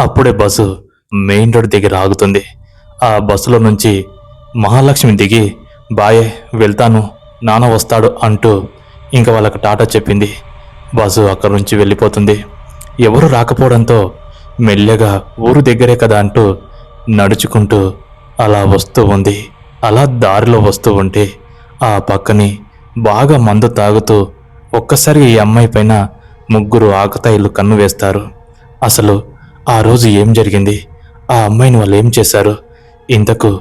అప్పుడే bus main road దగ్గర ఆగుతుంది. ఆ బస్సులో నుంచి మహాలక్ష్మి దిగి బాయే వెళ్తాను, నాన్న వస్తాడు అంటూ ఇంకా వాళ్ళకు టాటా చెప్పింది. బస్సు అక్కడి నుంచి వెళ్ళిపోతుంది. ఎవరు రాకపోవడంతో మెల్లగా ఊరు దగ్గరే కదా అంటూ నడుచుకుంటూ అలా వస్తూ ఉంది. అలా దారిలో వస్తూ ఉంటే ఆ పక్కని బాగా మందు తాగుతూ ఒక్కసారి ఈ అమ్మాయి పైన ముగ్గురు ఆకతాయిలు కన్ను వేస్తారు. అసలు ఆ రోజు ఏం జరిగింది, ఆ అమ్మాయిని వాళ్ళు ఏం చేశారు, ఇంతకు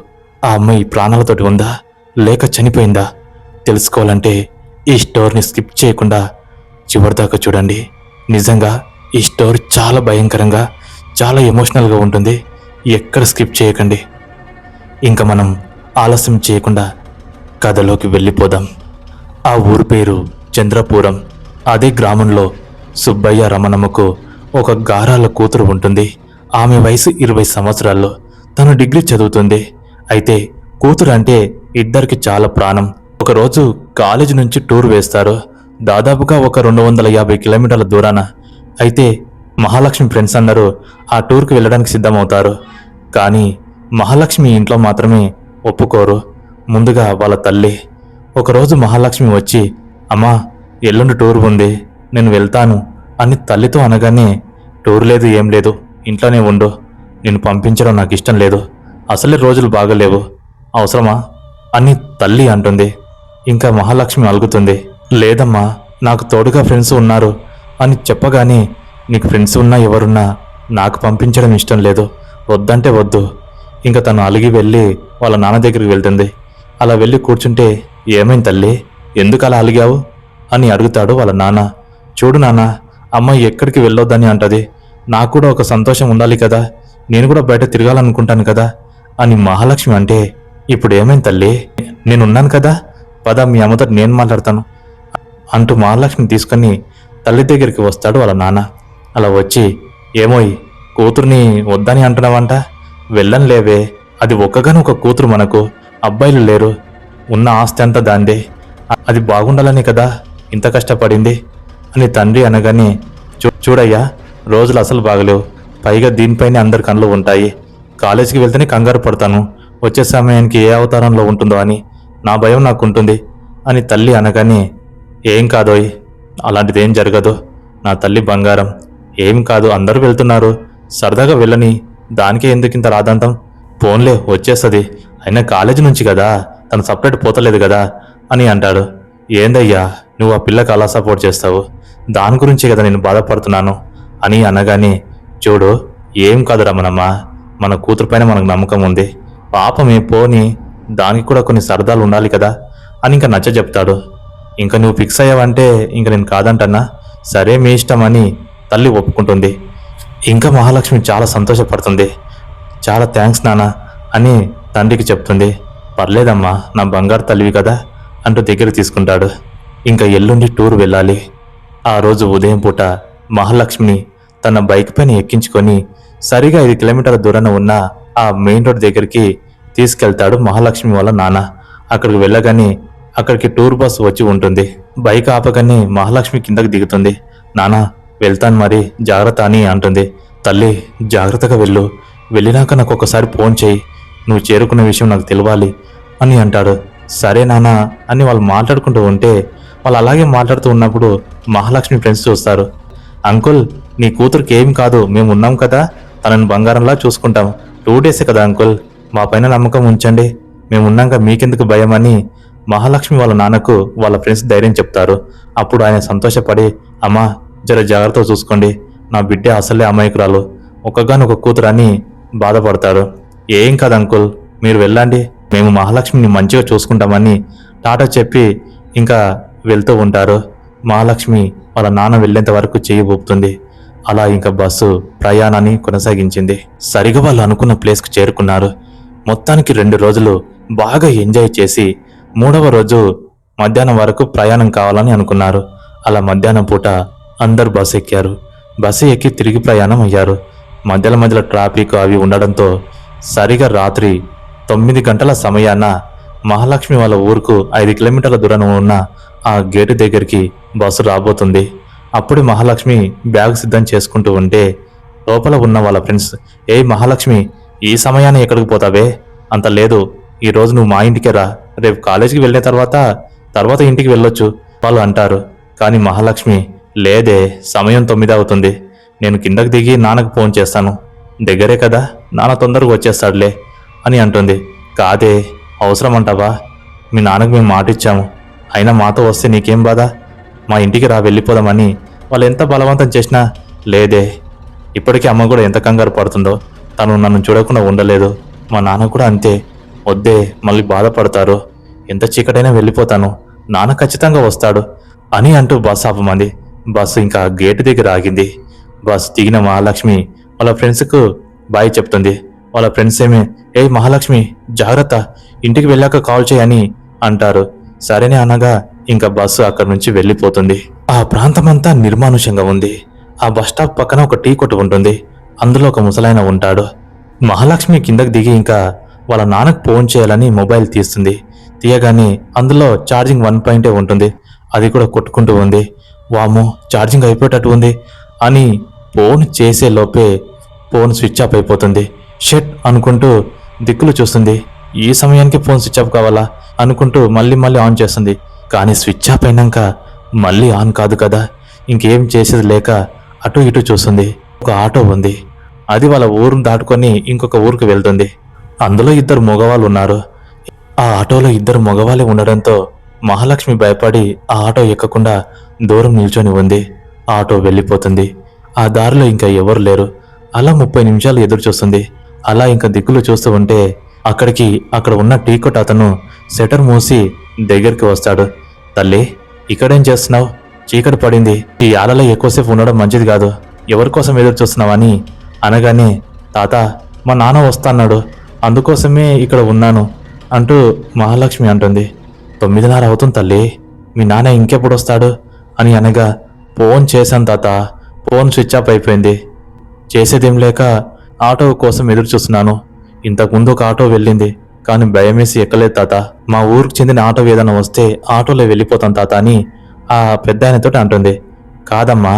ఆ అమ్మాయి ప్రాణాలతోటి ఉందా లేక చనిపోయిందా తెలుసుకోవాలంటే ఈ స్టోరీని స్కిప్ చేయకుండా చివరిదాకా చూడండి. నిజంగా ఈ స్టోరీ చాలా భయంకరంగా, చాలా ఎమోషనల్గా ఉంటుంది. ఎక్కడ స్కిప్ చేయకండి. ఇంకా మనం ఆలస్యం చేయకుండా కథలోకి వెళ్ళిపోదాం. ఆ ఊరు పేరు చంద్రపురం. అదే గ్రామంలో సుబ్బయ్య రమణమ్మకు ఒక గారాల కూతురు ఉంటుంది. ఆమె వయసు 20 సంవత్సరాల్లో. తను డిగ్రీ చదువుతుంది. అయితే కూతురు అంటే ఇద్దరికి చాలా ప్రాణం. ఒకరోజు కాలేజీ నుంచి టూర్ వేస్తారు. దాదాపుగా ఒక 250 కిలోమీటర్ల దూరాన. అయితే మహాలక్ష్మి ఫ్రెండ్స్ అందరూ ఆ టూర్కి వెళ్ళడానికి సిద్ధమవుతారు. కానీ మహాలక్ష్మి ఇంట్లో మాత్రమే ఒప్పుకోరు. ముందుగా వాళ్ళ తల్లి. ఒకరోజు మహాలక్ష్మి వచ్చి, అమ్మా ఎల్లుండి టూర్ ఉంది, నేను వెళ్తాను అని తల్లితో అనగానే, టూర్ లేదు ఏం లేదు, ఇంట్లోనే ఉండు, నిన్ను పంపించడం నాకు ఇష్టం లేదు, అసలే రోజులు బాగలేవు, అవసరమా అని తల్లి అంటుంది. ఇంకా మహాలక్ష్మి అలుగుతుంది, లేదమ్మా నాకు తోడుగా ఫ్రెండ్స్ ఉన్నారు అని చెప్పగానే, నీకు ఫ్రెండ్స్ ఉన్నా ఎవరున్నా నాకు పంపించడం ఇష్టం లేదు, వద్దంటే వద్దు. ఇంకా తను అలిగి వెళ్ళి వాళ్ళ నాన్న దగ్గరికి వెళ్తుంది. అలా వెళ్ళి కూర్చుంటే, ఏమైంది తల్లి, ఎందుకు అలా అలిగావు అని అడుగుతాడు వాళ్ళ నాన్న. చూడు నాన్న, అమ్మాయి ఎక్కడికి వెళ్ళొద్దని అంటది, నాకు కూడా ఒక సంతోషం ఉండాలి కదా, నేను కూడా బయట తిరగాలనుకుంటాను కదా అని మహాలక్ష్మి అంటే, ఇప్పుడు ఏమైంది తల్లి, నేనున్నాను కదా, పద మీ అమ్మతో నేను మాట్లాడతాను అంటూ మహాలక్ష్మిని తీసుకొని తల్లి దగ్గరికి వస్తాడు వాళ్ళ నాన్న. అలా వచ్చి, ఏమోయ్ కూతుర్ని వద్దని అంటున్నావంట, వెళ్ళని లేవే, అది ఒక్కగానొక కూతురు మనకు, అబ్బాయిలు లేరు, ఉన్న ఆస్తి అంతా దాందే, అది బాగుండాలని కదా ఇంత కష్టపడింది అని తండ్రి అనగానే, చూడయ్యా రోజులు అసలు బాగలేవు, పైగా దీనిపైనే అందరి కళ్ళు ఉంటాయి, కాలేజీకి వెళ్తేనే కంగారు పడతాను, వచ్చే సమయానికి ఏ అవతారంలో ఉంటుందో అని నా భయం నాకుంటుంది అని తల్లి అనగానే, ఏం కాదోయ్ అలాంటిదేం జరగదు, నా తల్లి బంగారం, ఏం కాదు, అందరూ వెళ్తున్నారు, సరదాగా వెళ్ళని, దానికే ఎందుకింత రాదంతం, ఫోన్లే వచ్చేస్తుంది, అయినా కాలేజీ నుంచి కదా, తను సపరేట్ పోతలేదు కదా అని అంటాడు. ఏందయ్యా నువ్వు ఆ పిల్లకి అలా సపోర్ట్ చేస్తావు, దాని గురించే కదా నేను బాధపడుతున్నాను అని అనగానే, చూడు ఏం కాదు రమణమ్మ, మన కూతురు పైన మనకు నమ్మకం ఉంది, పాపమే పోని, దానికి కూడా కొన్ని సరదాలు ఉండాలి కదా అని ఇంకా నచ్చ చెప్తాడు. ఇంకా నువ్వు ఫిక్స్ అయ్యావంటే ఇంక నేను కాదంటన్నా, సరే మీ ఇష్టం అని తల్లి ఒప్పుకుంటుంది. ఇంకా మహాలక్ష్మి చాలా సంతోషపడుతుంది. చాలా థ్యాంక్స్ నాన్న అని తండ్రికి చెప్తుంది. పర్లేదమ్మా నా బంగారు తల్లివి కదా అంటూ దగ్గర తీసుకుంటాడు. ఇంకా ఎల్లుండి టూర్ వెళ్ళాలి. ఆ రోజు ఉదయం పూట మహాలక్ష్మిని తన బైక్ పైన ఎక్కించుకొని సరిగా 5 కిలోమీటర్ల దూరాన ఉన్న ఆ మెయిన్ రోడ్ దగ్గరికి తీసుకెళ్తాడు మహాలక్ష్మి వాళ్ళ నాన్న. అక్కడికి వెళ్ళగానే అక్కడికి టూర్ బస్ వచ్చి ఉంటుంది. బైక్ ఆపగానే మహాలక్ష్మి కిందకి దిగుతుంది. నానా వెళ్తాను మరి జాగ్రత్త అని అంటుంది. తల్లి జాగ్రత్తగా వెళ్ళు, వెళ్ళినాక నాకు ఒకసారి ఫోన్ చేయి, నువ్వు చేరుకున్న విషయం నాకు తెలియాలి అని అంటాడు. సరే నానా అని వాళ్ళు మాట్లాడుకుంటూ ఉంటే, వాళ్ళు అలాగే మాట్లాడుతూ ఉన్నప్పుడు మహాలక్ష్మి ఫ్రెండ్స్ చూస్తారు. అంకుల్ నీ కూతురికి ఏం కాదు, మేము ఉన్నాం కదా, తనని బంగారంలా చూసుకుంటాం, 2 డేసే కదా అంకుల్, మా పైన నమ్మకం ఉంచండి, మేము ఉన్నాక మీకెందుకు భయం అని మహాలక్ష్మి వాళ్ళ నాన్నకు వాళ్ళ ఫ్రెండ్స్ ధైర్యం చెప్తారు. అప్పుడు ఆయన సంతోషపడి, అమ్మా జర జాగ్రత్తగా చూసుకోండి, నా బిడ్డ అసలే అమాయకురాలు, ఒక్కగానొక కూతురు అని బాధపడతారు. ఏం కాదు అంకుల్ మీరు వెళ్ళండి, మేము మహాలక్ష్మిని మంచిగా చూసుకుంటామని టాటా చెప్పి ఇంకా వెళ్తూ ఉంటారు. మహాలక్ష్మి వాళ్ళ నాన్న వెళ్ళేంత వరకు చెయ్యి ఊపుతుంది. అలా ఇంకా బస్సు ప్రయాణాన్ని కొనసాగించింది. సరిగా వాళ్ళు అనుకున్న ప్లేస్కు చేరుకున్నారు. మొత్తానికి 2 రోజులు బాగా ఎంజాయ్ చేసి 3వ రోజు మధ్యాహ్నం వరకు ప్రయాణం కావాలని అనుకున్నారు. అలా మధ్యాహ్నం పూట అందరూ బస్సు ఎక్కారు. బస్సు ఎక్కి తిరిగి ప్రయాణం అయ్యారు. మధ్యలో ట్రాఫిక్ అవి ఉండడంతో సరిగా రాత్రి 9 గంటల సమయాన మహాలక్ష్మి వాళ్ళ ఊరుకు 5 కిలోమీటర్ల దూరం ఉన్న ఆ గేటు దగ్గరికి బస్సు రాబోతుంది. అప్పుడు మహాలక్ష్మి బ్యాగ్ సిద్ధం చేసుకుంటూ ఉంటే లోపల ఉన్న వాళ్ళ ఫ్రెండ్స్, ఏయ్ మహాలక్ష్మి, ఈ సమయాన్ని ఎక్కడికి పోతావే? అంత లేదు, ఈ రోజు నువ్వు మా ఇంటికే రా, రేపు కాలేజీకి వెళ్ళిన తర్వాత ఇంటికి వెళ్ళొచ్చు వాళ్ళు అంటారు. కానీ మహాలక్ష్మి, లేదే, సమయం 9 అవుతుంది, నేను కిందకు దిగి నాన్నకు ఫోన్ చేస్తాను, దగ్గరే కదా, నాన్న తొందరగా వచ్చేస్తాడులే అని అంటుంది. కాదే, అవసరం అంటావా? మీ నాన్నకు మేము మాట ఇచ్చాము, అయినా మాతో వస్తే నీకేం బాధ? మా ఇంటికి రా, వెళ్ళిపోదామని వాళ్ళు ఎంత బలవంతం చేసినా లేదే. ఇప్పటికీ అమ్మ కూడా ఎంత కంగారు పడుతుందో, తను నన్ను చూడకుండా ఉండలేదు. మా నాన్న కూడా అంతే. వద్దే, మళ్ళీ బాధపడతారు, ఎంత చీకటైనా వెళ్ళిపోతాను, నాన్న ఖచ్చితంగా వస్తాడు అని అంటూ బస్సు ఆపమంది. బస్సు ఇంకా గేటు దగ్గర ఆగింది. బస్సు దిగిన మహాలక్ష్మి వాళ్ళ ఫ్రెండ్స్కు బాయ్ చెప్తుంది. వాళ్ళ ఫ్రెండ్స్ ఏమి, ఏ మహాలక్ష్మి జాగ్రత్త, ఇంటికి వెళ్ళాక కాల్ చేయని అంటారు. సరేనే అనగా ఇంకా బస్సు అక్కడి నుంచి వెళ్ళిపోతుంది. ఆ ప్రాంతమంతా నిర్మానుషంగా ఉంది. ఆ బస్టాప్ పక్కన ఒక టీ కొట్టు ఉంటుంది. అందులో ఒక ముసలాయన ఉంటాడు. మహాలక్ష్మి కిందకి దిగి ఇంకా వాళ్ళ నాన్నకు ఫోన్ చేయాలని మొబైల్ తీస్తుంది. తీయగానే అందులో ఛార్జింగ్ 1 పాయింటే ఉంటుంది. అది కూడా కొట్టుకుంటూ ఉంది. వామో, ఛార్జింగ్ అయిపోయేటట్టు ఉంది అని ఫోన్ చేసే లోపే ఫోన్ స్విచ్ ఆఫ్ అయిపోతుంది. షెట్ అనుకుంటూ దిక్కులు చూస్తుంది. ఈ సమయానికి ఫోన్ స్విచ్ ఆఫ్ కావాలా అనుకుంటూ మళ్ళీ ఆన్ చేస్తుంది. కానీ స్విచ్ ఆఫ్ అయినాక మళ్ళీ ఆన్ కాదు కదా. ఇంకేం చేసేది లేక అటు ఇటు చూస్తుంది. ఒక ఆటో ఉంది. అది వాళ్ళ ఊరును దాటుకొని ఇంకొక ఊరికి వెళ్తుంది. అందులో 2 మగవాళ్ళు ఉన్నారు. ఆ ఆటోలో 2 మగవాళ్ళే ఉండడంతో మహాలక్ష్మి భయపడి ఆ ఆటో ఎక్కకుండా దూరం నిల్చొని ఉంది. ఆటో వెళ్ళిపోతుంది. ఆ దారిలో ఇంకా ఎవరు లేరు. అలా 30 నిమిషాలు ఎదురు చూస్తుంది. అలా ఇంకా దిక్కులు చూస్తూ ఉంటే అక్కడ ఉన్న టీ కొట్టు అతను షట్టర్ మూసి దగ్గరికి వస్తాడు. తల్లి, ఇక్కడేం చేస్తున్నావు? చీకటి పడింది, ఈ ఆలలో ఎక్కువసేపు ఉండడం మంచిది కాదు, ఎవరి కోసం ఎదురు చూస్తున్నావని అనగానే, తాత, మా నాన్న వస్తాన్నాడు, అందుకోసమే ఇక్కడ ఉన్నాను అంటూ మహాలక్ష్మి అంటుంది. 9:30 అవుతుంది తల్లి, మీ నాన్న ఇంకెప్పుడు వస్తాడు అని అనగా, ఫోన్ చేశాను తాత, ఫోన్ స్విచ్ ఆఫ్ అయిపోయింది, చేసేదేం లేక ఆటో కోసం ఎదురు చూస్తున్నాను. ఇంతకుముందు ఒక ఆటో వెళ్ళింది, కానీ భయమేసి ఎక్కలేదు తాత. మా ఊరికి చెందిన ఆటో ఏదైనా వస్తే ఆటోలో వెళ్ళిపోతాను తాత అని ఆ పెద్ద ఆయనతోటి అంటుంది. కాదమ్మా,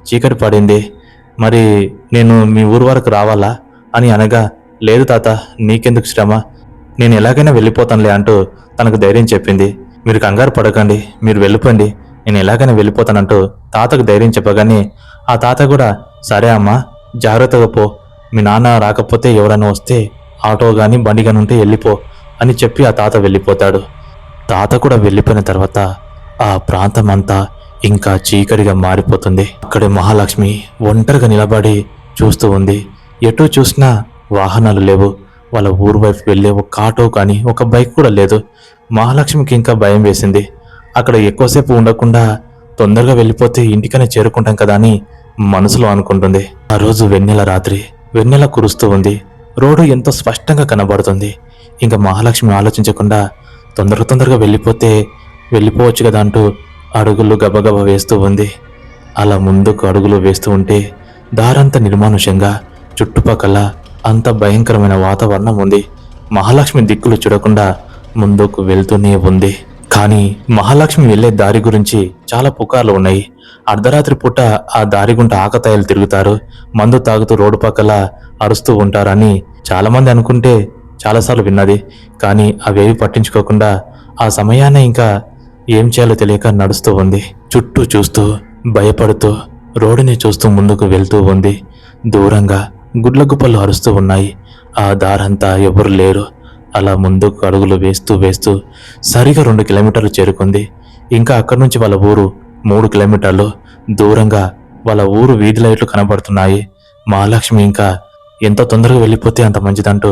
చీకటి పడింది, మరి నేను మీ ఊరు వరకు రావాలా అని అనగా, లేదు తాత, నీకెందుకు శ్రమ, నేను ఎలాగైనా వెళ్ళిపోతానులే అంటూ తనకు ధైర్యం చెప్పింది. మీరు కంగారు పడకండి, మీరు వెళ్ళిపోండి, నేను ఎలాగైనా వెళ్ళిపోతానంటూ తాతకు ధైర్యం చెప్పగానే ఆ తాత కూడా, సరే అమ్మా, జాగ్రత్తగా పో, మీ నాన్న రాకపోతే ఎవరైనా వస్తే ఆటో గాని బండి గాని ఉంటే వెళ్ళిపో అని చెప్పి ఆ తాత వెళ్ళిపోతాడు. తాత కూడా వెళ్ళిపోయిన తర్వాత ఆ ప్రాంతం అంతా ఇంకా చీకటిగా మారిపోతుంది. అక్కడే మహాలక్ష్మి ఒంటరిగా నిలబడి చూస్తూ ఉంది. ఎటూ చూసినా వాహనాలు లేవు. వాళ్ళ ఊరు వైపు వెళ్ళే ఒక ఆటో కానీ ఒక బైక్ కూడా లేదు. మహాలక్ష్మికి ఇంకా భయం వేసింది. అక్కడ ఎక్కువసేపు ఉండకుండా తొందరగా వెళ్ళిపోతే ఇంటికనే చేరుకుంటాం కదా అని మనసులో అనుకుంటుంది. ఆ రోజు వెన్నెల రాత్రి, వెన్నెల కురుస్తూ ఉంది. రోడ్డు ఎంతో స్పష్టంగా కనబడుతుంది. ఇంకా మహాలక్ష్మి ఆలోచించకుండా తొందరగా వెళ్ళిపోవచ్చు కదా అంటూ అడుగులు గబగబ వేస్తూ ఉంది. అలా ముందుకు అడుగులు వేస్తూ ఉంటే దారంతా నిర్మానుషంగా, చుట్టుపక్కల అంత భయంకరమైన వాతావరణం ఉంది. మహాలక్ష్మి దిక్కులు చూడకుండా ముందుకు వెళ్తూనే ఉంది. కానీ మహాలక్ష్మి వెళ్లే దారి గురించి చాలా పుకార్లు ఉన్నాయి. అర్ధరాత్రి పూట ఆ దారి గుంట ఆకతాయిలు తిరుగుతారు, మందు తాగుతూ రోడ్డు పక్కల అరుస్తూ ఉంటారని చాలామంది అనుకుంటే చాలాసార్లు విన్నది. కానీ అవేవి పట్టించుకోకుండా ఆ సమయాన్ని ఇంకా ఏం చేయాలో తెలియక నడుస్తూ ఉంది. చుట్టూ చూస్తూ భయపడుతూ రోడ్డుని చూస్తూ ముందుకు వెళ్తూ ఉంది. దూరంగా గుడ్ల గుప్పలు అరుస్తూ ఉన్నాయి. ఆ దారంతా ఎవరు లేరు. అలా ముందుకు అడుగులు వేస్తూ సరిగా 2 కిలోమీటర్లు చేరుకుంది. ఇంకా అక్కడి నుంచి వాళ్ళ ఊరు 3 కిలోమీటర్లు దూరంగా వాళ్ళ ఊరు వీధి లైట్లు కనబడుతున్నాయి. మహాలక్ష్మి ఇంకా ఎంత తొందరగా వెళ్ళిపోతే అంత మంచిదంటూ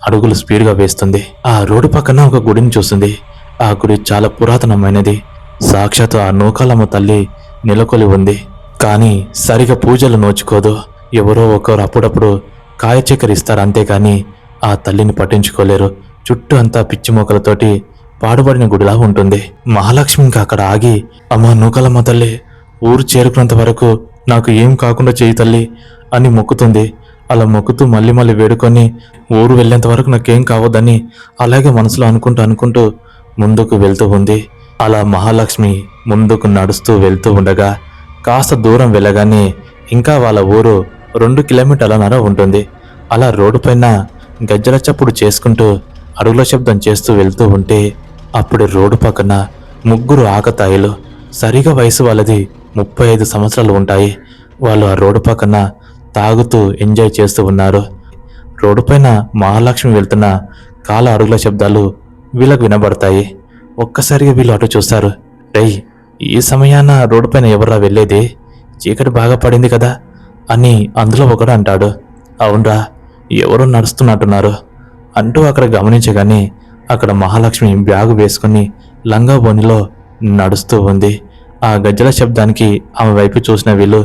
అడుగులు స్పీడ్గా వేస్తుంది. ఆ రోడ్డు పక్కన ఒక గుడిని చూస్తుంది. ఆ గుడి చాలా పురాతనమైనది. సాక్షాత్తు ఆ నూకాలమ్మ తల్లి నెలకొలి ఉంది. కానీ సరిగా పూజలు నోచుకోదు. ఎవరో ఒకరు అప్పుడప్పుడు కాయచక్కెర ఇస్తారు, అంతేగాని ఆ తల్లిని పట్టించుకోలేరు. చుట్టూ అంతా పిచ్చి మొక్కలతోటి పాడుబడిన గుడిలా ఉంటుంది. మహాలక్ష్మి ఇంకా అక్కడ ఆగి, అమ్మా నూకాలమ్మ తల్లి, ఊరు చేరుకున్నంత వరకు నాకు ఏం కాకుండా చేయి తల్లి అని మొక్కుతుంది. అలా మొక్కుతూ మళ్ళీ వేడుకొని ఊరు వెళ్ళేంత వరకు నాకేం కావద్దని అలాగే మనసులో అనుకుంటూ ముందుకు వెళ్తూ ఉంది. అలా మహాలక్ష్మి ముందుకు నడుస్తూ వెళ్తూ ఉండగా కాస్త దూరం వెళ్ళగానే ఇంకా వాళ్ళ ఊరు 2 కిలోమీటర్ల ఉంటుంది. అలా రోడ్డు పైన గజ్జల చప్పుడు చేసుకుంటూ అడుగుల శబ్దం చేస్తూ వెళ్తూ ఉంటే అప్పుడు రోడ్డు పక్కన 3 ఆకతాయిలు, సరిగా వయసు వాళ్ళది 35 సంవత్సరాలు ఉంటాయి. వాళ్ళు ఆ రోడ్డు పక్కన తాగుతూ ఎంజాయ్ చేస్తూ ఉన్నారు. రోడ్డు పైన మహాలక్ష్మి వెళ్తున్న కాళ్ళ అడుగుల శబ్దాలు వీళ్ళకు వినబడతాయి. ఒక్కసారిగా వీళ్ళు అటు చూస్తారు. రేయ్, ఈ సమయాన రోడ్డు పైన ఎవర్రా వెళ్ళేది? చీకటి బాగా పడింది కదా అని అందులో ఒకడు అంటాడు. అవునరా, ఎవరో నడుస్తున్నట్టున్నారు అంటూ అక్కడ గమనించగానే అక్కడ మహాలక్ష్మి బ్యాగు వేసుకుని లంగా బోనిలో నడుస్తూ ఉంది. ఆ గజ్జల శబ్దానికి ఆమె వైపు చూసిన వీళ్ళు,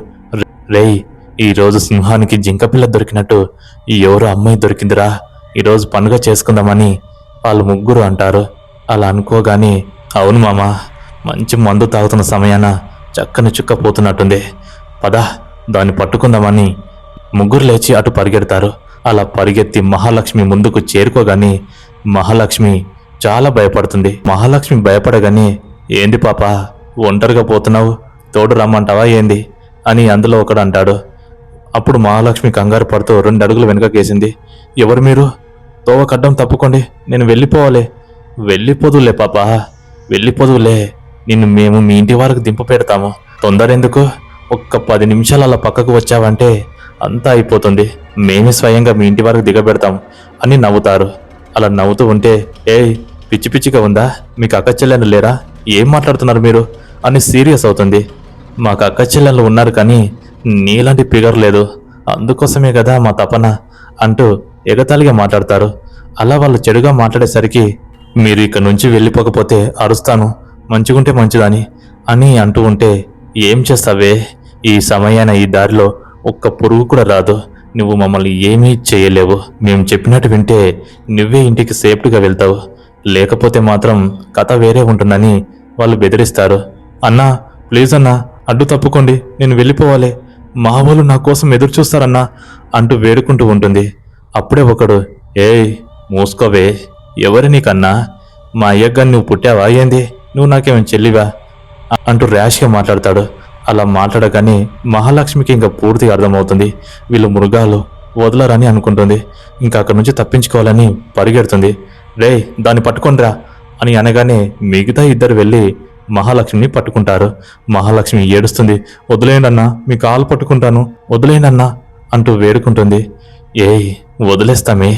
రేయ్, ఈరోజు సింహానికి జింకపిల్ల దొరికినట్టు ఎవరో అమ్మాయి దొరికిందిరా, ఈరోజు పండుగ చేసుకుందామని వాళ్ళు 3 అంటారు. అలా అనుకోగానే, అవును మామ, మంచి మందు తాగుతున్న సమయాన చక్కని చుక్క పోతున్నట్టుంది, పద దాన్ని పట్టుకుందామని 3 లేచి అటు పరిగెడతారు. అలా పరిగెత్తి మహాలక్ష్మి ముందుకు చేరుకోగానే మహాలక్ష్మి చాలా భయపడుతుంది. మహాలక్ష్మి భయపడగానే, ఏంది పాప ఒంటరిగా పోతున్నావు, తోడు రమ్మంటావా ఏంది అని అందులో ఒకడు అంటాడు. అప్పుడు మహాలక్ష్మి కంగారు పడుతూ 2 అడుగులు వెనుకకేసింది. ఎవరు మీరు? తోవకడ్డం తప్పుకోండి, నేను వెళ్ళిపోవాలి. వెళ్ళిపోదులే పాప, వెళ్ళిపోదులే, నిన్ను మేము మీ ఇంటి వరకు దింప పెడతాము, తొందర ఎందుకు? ఒక్క 10 నిమిషాలు అలా పక్కకు వచ్చావంటే అంతా అయిపోతుంది, మేమే స్వయంగా మీ ఇంటి వరకు దిగబెడతాం అని నవ్వుతారు. అలా నవ్వుతూ ఉంటే, ఏయ్, పిచ్చి పిచ్చిగా ఉందా? మీకు అక్క చెల్లెలు లేరా? ఏం మాట్లాడుతున్నారు మీరు అని సీరియస్ అవుతుంది. మాకు అక్క చెల్లెళ్ళు ఉన్నారు కానీ నీలాంటి ఫిగర్ లేదు, అందుకోసమే కదా మా తపన అంటూ ఎగతాళిగా మాట్లాడతారు. అలా వాళ్ళు చెడుగా మాట్లాడేసరికి, మీరు ఇక్కడ నుంచి వెళ్ళిపోకపోతే అరుస్తాను, మంచిగుంటే మంచిదని అని అంటూ ఉంటే, ఏం చేస్తావే, ఈ సమయాన ఈ దారిలో ఒక్క పురుగు కూడా రాదు, నువ్వు మమ్మల్ని ఏమీ చేయలేవు, మేము చెప్పినట్టు వింటే నువ్వే ఇంటికి సేఫ్టీగా వెళ్తావు, లేకపోతే మాత్రం కథ వేరే ఉంటుందని వాళ్ళు బెదిరిస్తారు. అన్నా, ప్లీజ్ అన్నా, అడ్డు తప్పుకోండి, నేను వెళ్ళిపోవాలి, మా వాళ్ళు నా కోసం ఎదురు చూస్తారన్నా అంటూ వేడుకుంటూ ఉంటుంది. అప్పుడే ఒకడు, ఏయ్ మూసుకోవే, ఎవరి నీకన్నా, మా అయ్యగాని నువ్వు పుట్టావా ఏంది, నువ్వు నాకేమైనా చెల్లివా అంటూ ర్యాష్గా మాట్లాడతాడు. అలా మాట్లాడగానే మహాలక్ష్మికి ఇంకా పూర్తిగా అర్థమవుతుంది, వీళ్ళు మృగాలు, వదలరని అనుకుంటుంది. ఇంకా అక్కడి నుంచి తప్పించుకోవాలని పరిగెడుతుంది. రే, దాన్ని పట్టుకొనిరా అని అనగానే మిగతా 2 వెళ్ళి మహాలక్ష్మిని పట్టుకుంటారు. మహాలక్ష్మి ఏడుస్తుంది. వదిలేయండి అన్నా, మీ కాలు పట్టుకుంటాను, వదిలేయండి అన్నా అంటూ వేడుకుంటుంది. ఏయ్, వదిలేస్తామే,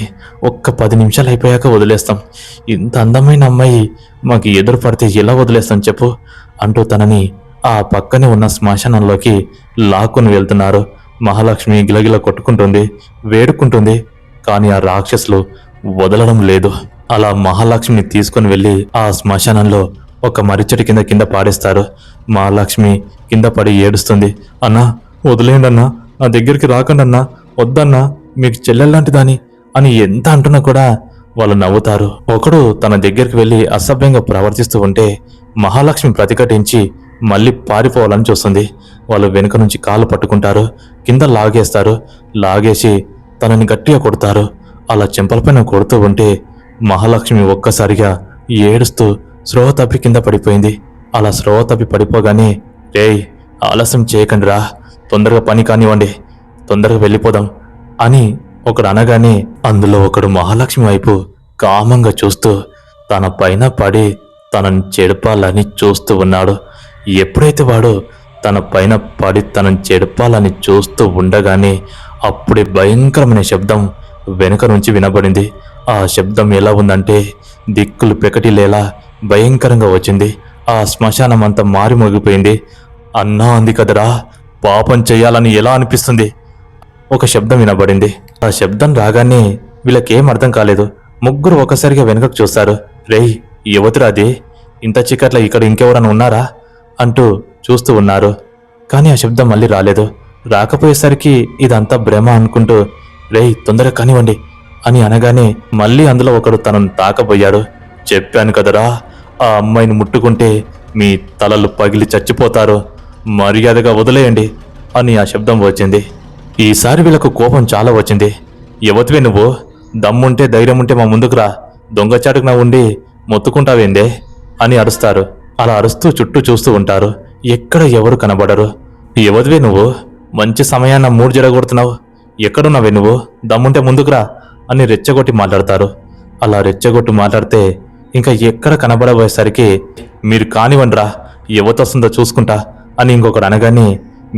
ఒక్క 10 నిమిషాలు అయిపోయాక వదిలేస్తాం, ఇంత అందమైన అమ్మాయి మాకు ఎదురు పడితే ఎలా వదిలేస్తాం చెప్పు అంటూ తనని ఆ పక్కనే ఉన్న శ్మశానంలోకి లాక్కుని వెళ్తున్నారు. మహాలక్ష్మి గిలగిల కొట్టుకుంటుంది, వేడుకుంటుంది, కానీ ఆ రాక్షసులు వదలడం లేదు. అలా మహాలక్ష్మిని తీసుకుని వెళ్ళి ఆ శ్మశానంలో ఒక మర్రిచెట్టు కింద పాడేస్తారు. మహాలక్ష్మి కింద పడి ఏడుస్తుంది. అన్నా, వదిలేయండి అన్నా, నా దగ్గరికి రాకండి అన్నా, వద్దన్నా, మీకు చెల్లెల్లాంటిదాని అని ఎంత అంటున్నా కూడా వాళ్ళు నవ్వుతారు. ఒకడు తన దగ్గరికి వెళ్ళి అసభ్యంగా ప్రవర్తిస్తూ ఉంటే మహాలక్ష్మి ప్రతిఘటించి మళ్ళీ పారిపోవాలని చూస్తుంది. వాళ్ళు వెనుక నుంచి కాలు పట్టుకుంటారు, కింద లాగేస్తారు, లాగేసి తనని గట్టిగా కొడతారు. అలా చెంపలపైన కొడుతూ ఉంటే మహాలక్ష్మి ఒక్కసారిగా ఏడుస్తూ స్రోహ తప్పి కింద పడిపోయింది. అలా స్రోహ తప్పి పడిపోగానే, రేయ్, ఆలస్యం చేయకండి రా, తొందరగా పని కానివ్వండి, తొందరగా వెళ్ళిపోదాం అని ఒకడు అనగానే అందులో ఒకడు మహాలక్ష్మి వైపు కామంగా చూస్తూ తన పైన పడి తనని చెడపాలని చూస్తూ ఉన్నాడు. ఎప్పుడైతే వాడు తన పైన పడి తనని చెడపాలని చూస్తూ ఉండగానే అప్పుడే భయంకరమైన శబ్దం వెనుక నుంచి వినబడింది. ఆ శబ్దం ఎలా ఉందంటే దిక్కులు పెకటిలేలా భయంకరంగా వచ్చింది. ఆ శ్మశానం అంతా మారి మోగిపోయింది. అన్నా అంది కదరా, పాపం చెయ్యాలని ఎలా అనిపిస్తుంది ఒక శబ్దం వినబడింది. ఆ శబ్దం రాగానే వీళ్ళకేం అర్థం కాలేదు. 3 ఒకసారిగా వెనుకకు చూస్తారు. రేయ్, యువతిరాది, ఇంత చీకట్ల ఇక్కడ ఇంకెవరన్నా ఉన్నారా అంటూ చూస్తూ ఉన్నారు. కానీ ఆ శబ్దం మళ్ళీ రాలేదు. రాకపోయేసరికి ఇదంతా భ్రమ అనుకుంటూ, రేయ్, తొందరగా కానివ్వండి అని అనగానే మళ్ళీ అందులో ఒకడు తనను తాకబోయాడు. చెప్పాను కదరా, ఆ అమ్మాయిని ముట్టుకుంటే మీ తలలు పగిలి చచ్చిపోతారు, మర్యాదగా వదిలేయండి అని ఆ శబ్దం వచ్చింది. ఈసారి వీళ్ళకు కోపం చాలా వచ్చింది. యువతివే నువ్వు, దమ్ముంటే ధైర్యం ఉంటే మా ముందుకు రా, దొంగచాటుకు నా ఉండి మొత్తుకుంటావేందే అని అరుస్తారు. అలా అరుస్తూ చుట్టూ చూస్తూ ఉంటారు. ఎక్కడ ఎవరు కనబడరు. యువతివే నువ్వు, మంచి సమయాన్న మూడు జడగొడుతున్నావు, ఎక్కడున్నావే నువ్వు? దమ్ముంటే ముందుకురా అని రెచ్చగొట్టి మాట్లాడతారు. అలా రెచ్చగొట్టి మాట్లాడితే ఇంకా ఎక్కడ కనబడబోయేసరికి మీరు కానివ్వండిరా, ఎవతొస్తుందో చూసుకుంటా అని ఇంకొకడు అనగానే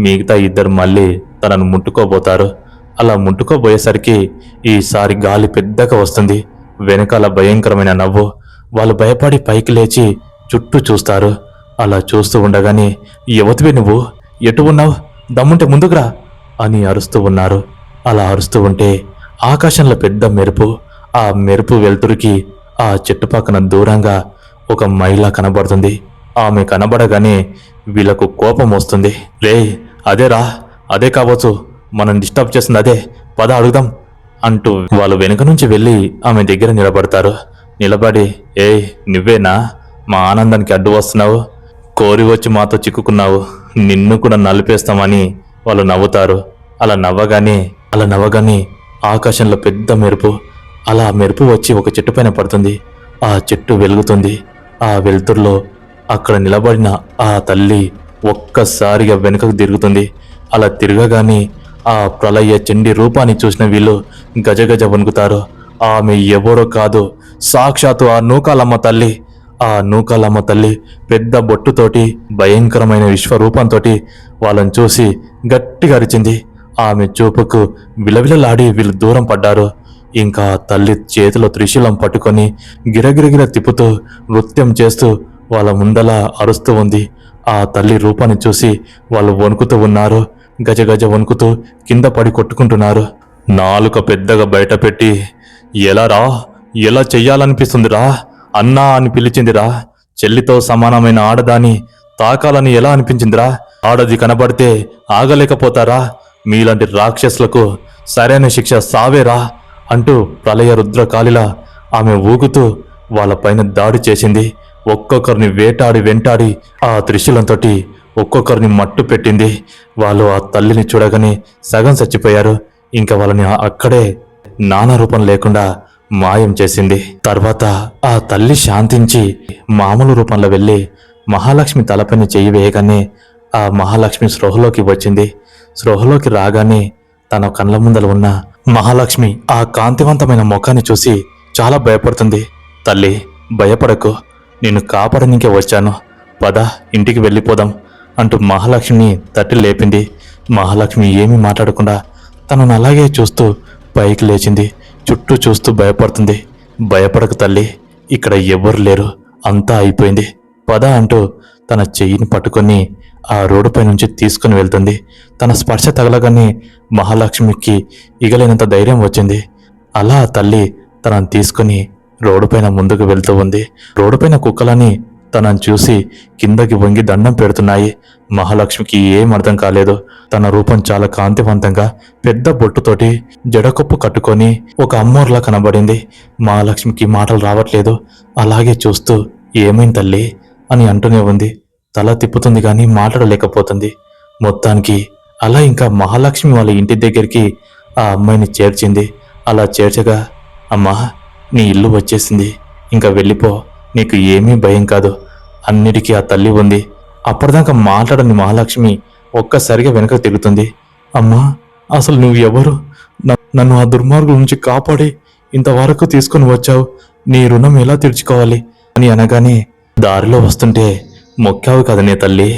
మిగతా ఇద్దరు మళ్ళీ తనను ముట్టుకోబోతారు. అలా ముట్టుకోబోయేసరికి ఈసారి గాలి పెద్దగా వస్తుంది. వెనకాల భయంకరమైన నవ్వు. వాళ్ళు భయపడి పైకి లేచి చుట్టూ చూస్తారు. అలా చూస్తూ ఉండగానే యువతివే నువ్వు, ఎటు ఉన్నావు? దమ్ముంటే ముందుకురా అని అరుస్తూ ఉన్నారు. అలా అరుస్తూ ఉంటే ఆకాశంలో పెద్ద మెరుపు. ఆ మెరుపు వెలుతురికి ఆ చెట్టు పక్కన దూరంగా ఒక మహిళ కనబడుతుంది. ఆమె కనబడగానే వీళ్ళకు కోపం వస్తుంది. రే, అదేరా, అదే కావచ్చు, మనం డిస్టర్బ్ చేస్తుంది అదే, పద అడుగుదాం అంటూ వాళ్ళు వెనుక నుంచి వెళ్ళి ఆమె దగ్గర నిలబడతారు. నిలబడి, ఏయ్ నువ్వేనా మా ఆనందానికి అడ్డు వస్తున్నావు? కోరి వచ్చి మాతో చిక్కుకున్నావు, నిన్ను కూడా నలిపేస్తామని వాళ్ళు నవ్వుతారు. అలా నవ్వగానే ఆకాశంలో పెద్ద మెరుపు. అలా మెరుపు వచ్చి ఒక చెట్టు పైన పడుతుంది. ఆ చెట్టు వెలుగుతుంది. ఆ వెలుతురులో అక్కడ నిలబడిన ఆ తల్లి ఒక్కసారిగా వెనుకకు తిరుగుతుంది. అలా తిరగగానే ఆ ప్రళయ చండి రూపాన్ని చూసిన వీళ్ళు గజగజ వణుకుతారు. ఆమె ఎవరో కాదు, సాక్షాత్తు ఆ నూకాలమ్మ తల్లి. ఆ నూకాలమ్మ తల్లి పెద్ద బొట్టుతోటి భయంకరమైన విశ్వరూపంతోటి వాళ్ళని చూసి గట్టిగా అరిచింది. ఆమె చూపుకు విలవిలలాడి వీళ్ళు దూరం పడ్డారు. ఇంకా తల్లి చేతిలో త్రిశూలం పట్టుకొని గిరగిరగిర తిప్పుతూ నృత్యం చేస్తూ వాళ్ళ ముందలా అరుస్తూ ఉంది. ఆ తల్లి రూపాన్ని చూసి వాళ్ళు వణుకుతూ ఉన్నారు. గజగజ వణుకుతూ కింద పడి కొట్టుకుంటున్నారు. నాలుక పెద్దగా బయట పెట్టి, ఎలా చెయ్యాలనిపిస్తుందిరా, అన్నా అని పిలిచిందిరా. చెల్లితో సమానమైన ఆడదాని తాకాలని ఎలా అనిపించిందిరా? ఆడది కనబడితే ఆగలేకపోతారా? మీలాంటి రాక్షసులకు సరైన శిక్ష సావేరా అంటూ ప్రళయ రుద్రకాళిలా ఆమె ఊగుతూ వాళ్ళపైన దాడి చేసింది. ఒక్కొక్కరిని వెంటాడి ఆ త్రిశూలంతోటి ఒక్కొక్కరిని మట్టు పెట్టింది. వాళ్ళు ఆ తల్లిని చూడగానే సగం చచ్చిపోయారు. ఇంకా వాళ్ళని అక్కడే నానా రూపం లేకుండా మాయం చేసింది. తర్వాత ఆ తల్లి శాంతించి మామూలు రూపంలో వెళ్ళి మహాలక్ష్మి తలపైన చెయ్యి వేయగానే ఆ మహాలక్ష్మి స్పృహలోకి వచ్చింది. స్పృహలోకి రాగానే తన కళ్ళ ముందర ఉన్న మహాలక్ష్మి ఆ కాంతివంతమైన ముఖాన్ని చూసి చాలా భయపడుతుంది. తల్లి, భయపడకు, నేను కాపాడనికే వచ్చాను, పద ఇంటికి వెళ్ళిపోదాం అంటూ మహాలక్ష్మిని తట్టి లేపింది. మహాలక్ష్మి ఏమీ మాట్లాడకుండా తనను అలాగే చూస్తూ పైకి లేచింది. చుట్టూ చూస్తూ భయపడుతుంది. భయపడకు తల్లి, ఇక్కడ ఎవ్వరు లేరు, అంతా అయిపోయింది, పద అంటూ తన చెయ్యిని పట్టుకొని ఆ రోడ్డుపై నుంచి తీసుకుని వెళ్తుంది. తన స్పర్శ తగలగానే మహాలక్ష్మికి ఇగలేనంత ధైర్యం వచ్చింది. అలా ఆ తల్లి తనను తీసుకుని రోడ్డుపైన ముందుకు వెళ్తూ ఉంది. రోడ్డుపైన కుక్కలని తనను చూసి కిందకి వంగి దండం పెడుతున్నాయి. మహాలక్ష్మికి ఏం అర్థం కాలేదు. తన రూపం చాలా కాంతివంతంగా పెద్ద బొట్టుతోటి జడకొప్పు కట్టుకొని ఒక అమ్మోర్లా కనబడింది. మహాలక్ష్మికి మాటలు రావట్లేదు. అలాగే చూస్తూ ఏమైంది తల్లి అని అంటూనే ఉంది. తల తిప్పుతుంది కానీ మాట్లాడలేకపోతుంది. మొత్తానికి అలా ఇంకా మహాలక్ష్మి వాళ్ళ ఇంటి దగ్గరికి ఆ అమ్మాయిని చేర్చింది. అలా చేర్చగా, అమ్మా నీ ఇల్లు వచ్చేసింది, ఇంకా వెళ్ళిపో, నీకు ఏమీ భయం కాదు, అన్నిటికీ ఆ తల్లి ఉంది. అప్పటిదాకా మాట్లాడని మహాలక్ష్మి ఒక్కసారిగా వెనక తిరుగుతుంది. అమ్మా, అసలు నువ్వు ఎవరు? నన్ను ఆ దుర్మార్గుల నుంచి కాపాడి ఇంతవరకు తీసుకుని వచ్చావు, నీ రుణం ఎలా తీర్చుకోవాలి అని అనగానే, దారిలో వస్తుంటే మొక్కావు కదనే తల్లి,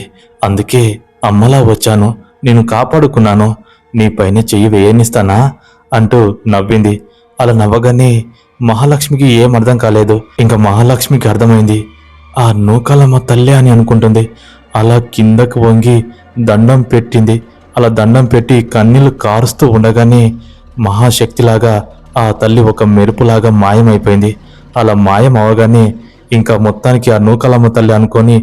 అందుకే అమ్మలా వచ్చాను, నేను కాపాడుకున్నాను, నీ పైన చెయ్యి వేయనిస్తానా అంటూ నవ్వింది. అలా నవ్వగానే మహాలక్ష్మికి ఏం అర్థం కాలేదు. ఇంకా మహాలక్ష్మికి అర్థమైంది ఆ నూకాలమ్మ తల్లి అని అనుకుంటుంది. అలా కిందకు వంగి దండం పెట్టింది. అలా దండం పెట్టి కన్నీళ్లు కారుస్తూ ఉండగానే మహాశక్తిలాగా ఆ తల్లి ఒక మెరుపులాగా మాయమైపోయింది. అలా మాయం అవగానే ఇంకా మొత్తానికి ఆ నూకాలమ్మ తల్లి అనుకొని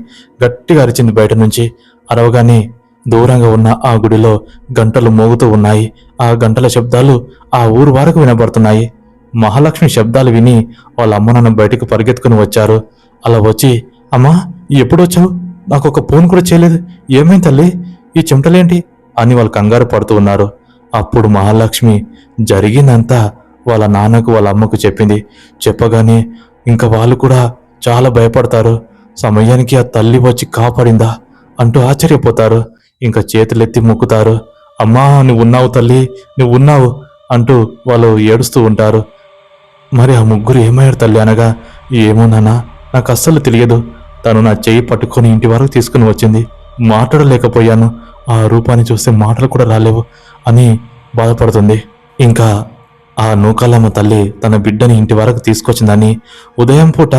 గట్టిగా అరిచింది బయట నుంచి. అరవగానే దూరంగా ఉన్న ఆ గుడిలో గంటలు మోగుతూ ఉన్నాయి. ఆ గంటల శబ్దాలు ఆ ఊరు వరకు వినబడుతున్నాయి. మహాలక్ష్మి శబ్దాలు విని వాళ్ళ అమ్మ నాన్న బయటకు పరిగెత్తుకుని వచ్చారు. అలా వచ్చి, అమ్మా ఎప్పుడొచ్చావు, నాకు ఒక ఫోన్ కూడా చేయలేదు, ఏమైంది తల్లి, ఈ చెమటలేంటి అని వాళ్ళు కంగారు పడుతూ ఉన్నారు. అప్పుడు మహాలక్ష్మి జరిగిందంతా వాళ్ళ నాన్నకు వాళ్ళ అమ్మకు చెప్పింది. చెప్పగానే ఇంకా వాళ్ళు కూడా చాలా భయపడతారు. సమయానికి ఆ తల్లి వచ్చి కాపాడిందా అంటూ ఆశ్చర్యపోతారు. ఇంకా చేతులెత్తి మొక్కుతారు. అమ్మా నువ్వు ఉన్నావు తల్లి, నువ్వు ఉన్నావు అంటూ వాళ్ళు ఏడుస్తూ ఉంటారు. మరి ఆ ముగ్గురు ఏమయ్యారు తల్లి అనగా, ఏమో నాన్నా, నాకు అస్సలు తెలియదు. తను నా చెయ్యి పట్టుకొని ఇంటి వరకు తీసుకుని వచ్చింది. మాట్లాడలేకపోయాను. ఆ రూపాన్ని చూస్తే మాటలు కూడా రాలేవు అని బాధపడుతుంది. ఇంకా ఆ నూకాలమ్మ తల్లి తన బిడ్డని ఇంటి వరకు తీసుకొచ్చిందని ఉదయం పూట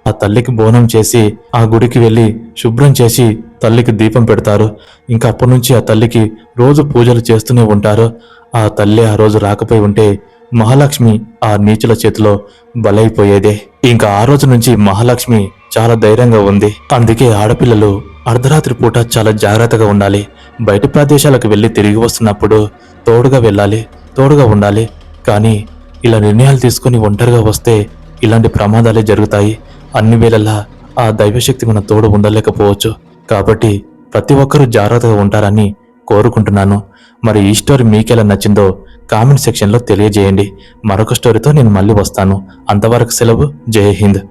ఆ తల్లికి బోనం చేసి ఆ గుడికి వెళ్ళి శుభ్రం చేసి తల్లికి దీపం పెడతారు. ఇంకా అప్పటి నుంచి ఆ తల్లికి రోజు పూజలు చేస్తూనే ఉంటారు. ఆ తల్లి ఆ రోజు రాకపోయి ఉంటే మహాలక్ష్మి ఆ నీచుల చేతిలో బలైపోయేదే. ఇంకా ఆ రోజు నుంచి మహాలక్ష్మి చాలా ధైర్యంగా ఉంది. అందుకే ఆడపిల్లలు అర్ధరాత్రి పూట చాలా జాగ్రత్తగా ఉండాలి. బయట ప్రదేశాలకు వెళ్ళి తిరిగి వస్తున్నప్పుడు తోడుగా వెళ్ళాలి, తోడుగా ఉండాలి. కానీ ఇలా నిర్ణయాలు తీసుకుని ఒంటరిగా వస్తే ఇలాంటి ప్రమాదాలే జరుగుతాయి. అన్ని వేళలా ఆ దైవశక్తి మన తోడు ఉండలేకపోవచ్చు. కాబట్టి ప్రతి ఒక్కరూ జాగ్రత్తగా ఉంటారని కోరుకుంటున్నాను. మరి ఈ స్టోరీ మీకెలా నచ్చిందో కామెంట్ సెక్షన్లో తెలియజేయండి. మరొక స్టోరీతో నేను మళ్ళీ వస్తాను. అంతవరకు సెలవు. జై హింద్.